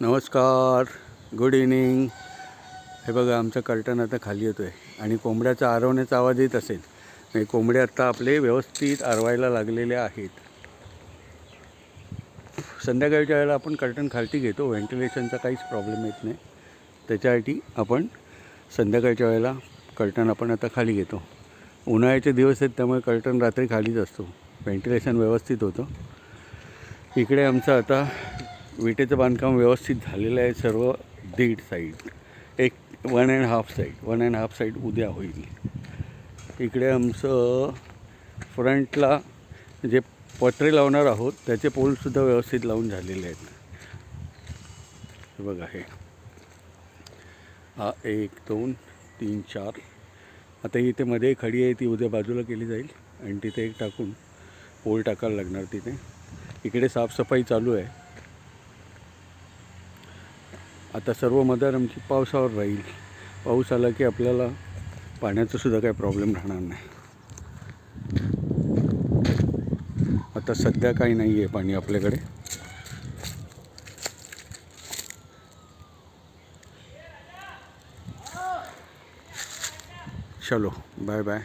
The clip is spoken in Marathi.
नमस्कार, गुड इव्हनिंग. हे बघा, आमचं कर्टन आता खाली येतो आहे आणि कोंबड्याचा आरवण्याचा आवाज येत असेल. म्हणजे कोंबडे आता आपले व्यवस्थित आरवायला लागलेले आहेत. संध्याकाळच्या वेळेला आपण कर्टन खालती घेतो, व्हेंटिलेशनचा काहीच प्रॉब्लेम येत नाही. त्याच्यासाठी आपण संध्याकाळच्या वेळेला कर्टन आपण आता खाली घेतो. उन्हाळ्याचे दिवस आहेत त्यामुळे कर्टन रात्री खालीच असतो, व्हेंटिलेशन व्यवस्थित होतं. इकडे आमचं आता विटेचं बांधकाम व्यवस्थित झालेलं आहे. सर्व दीड साईड, एक 1.5 साईड उद्या होईल. इकडे आमचं फ्रंटला जे पत्रे लावणार आहोत त्याचे पोलसुद्धा व्यवस्थित लावून झालेले आहेत. हे बघा, हे हा 1 2 3 4. आता इथे मध्ये खडी आहे ती उद्या बाजूला केली जाईल आणि तिथे एक टाकून पोल टाकायला लागणार तिथे. इकडे साफसफाई चालू आहे. आता सर्व मदार आमची पावसावर राहील. पाऊस आला की आपल्याला पाण्याचा सुद्धा काही प्रॉब्लेम राहणार नाही. आता सध्या काही नाही आहे पाणी आपल्याकडे. चलो, बाय बाय.